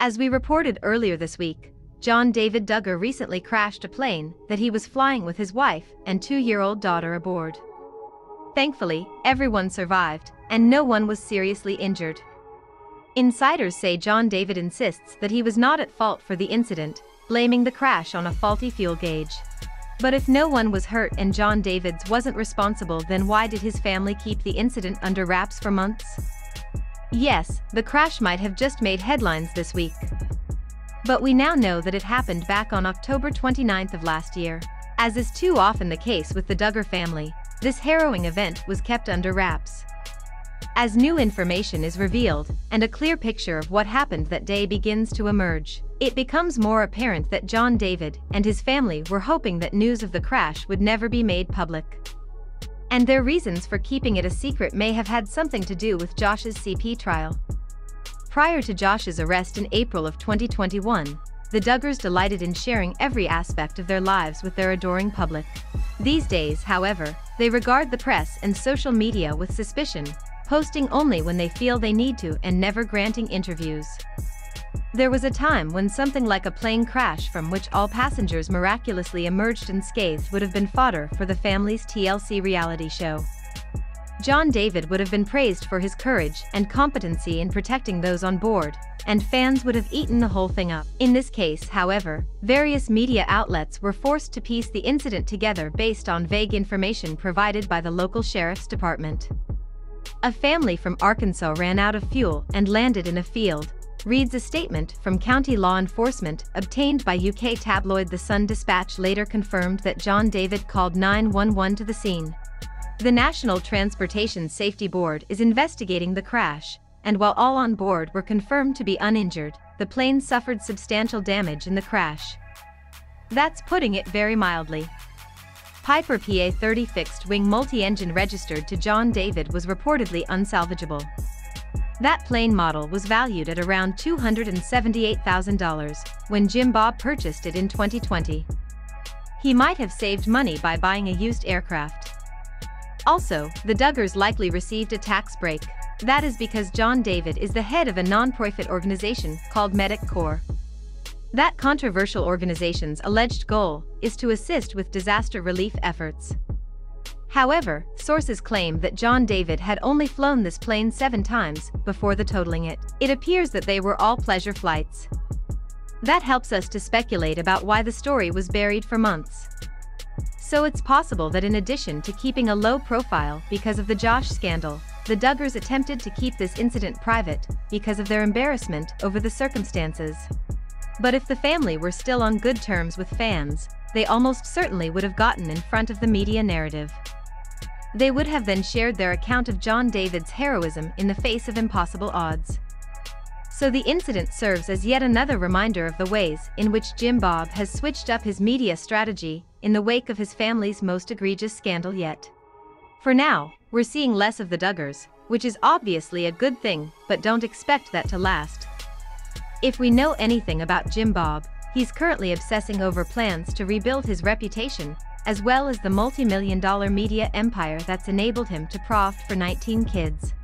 As we reported earlier this week, John David Duggar recently crashed a plane that he was flying with his wife and 2-year-old daughter aboard. Thankfully, everyone survived, and no one was seriously injured. Insiders say John David insists that he was not at fault for the incident, blaming the crash on a faulty fuel gauge. But if no one was hurt and John David's wasn't responsible, then why did his family keep the incident under wraps for months? Yes, the crash might have just made headlines this week. But we now know that it happened back on October 29th of last year. As is too often the case with the Duggar family, this harrowing event was kept under wraps. As new information is revealed, and a clear picture of what happened that day begins to emerge, it becomes more apparent that John David and his family were hoping that news of the crash would never be made public. And their reasons for keeping it a secret may have had something to do with Josh's CP trial. Prior to Josh's arrest in April of 2021, the Duggars delighted in sharing every aspect of their lives with their adoring public. These days, however, they regard the press and social media with suspicion, posting only when they feel they need to and never granting interviews. There was a time when something like a plane crash from which all passengers miraculously emerged unscathed would have been fodder for the family's TLC reality show. John David would have been praised for his courage and competency in protecting those on board, and fans would have eaten the whole thing up. In this case, however, various media outlets were forced to piece the incident together based on vague information provided by the local sheriff's department. A family from Arkansas ran out of fuel and landed in a field, reads a statement from county law enforcement obtained by UK tabloid The Sun Dispatch. Later confirmed that John David called 911 to the scene. The National Transportation Safety Board is investigating the crash, and while all on board were confirmed to be uninjured, the plane suffered substantial damage in the crash. That's putting it very mildly. Piper PA-30 fixed-wing multi-engine registered to John David was reportedly unsalvageable. That plane model was valued at around $278,000 when Jim Bob purchased it in 2020. He might have saved money by buying a used aircraft. Also, the Duggars likely received a tax break. That is because John David is the head of a non-profit organization called Medic Corps. That controversial organization's alleged goal is to assist with disaster relief efforts. However, sources claim that John David had only flown this plane 7 times before the totaling it. It appears that they were all pleasure flights. That helps us to speculate about why the story was buried for months. So it's possible that in addition to keeping a low profile because of the Josh scandal, the Duggars attempted to keep this incident private because of their embarrassment over the circumstances. But if the family were still on good terms with fans, they almost certainly would have gotten in front of the media narrative. They would have then shared their account of John David's heroism in the face of impossible odds. So the incident serves as yet another reminder of the ways in which Jim Bob has switched up his media strategy in the wake of his family's most egregious scandal yet. For now, we're seeing less of the Duggars, which is obviously a good thing, but don't expect that to last. If we know anything about Jim Bob, he's currently obsessing over plans to rebuild his reputation, as well as the multi-million-dollar media empire that's enabled him to profit for 19 kids.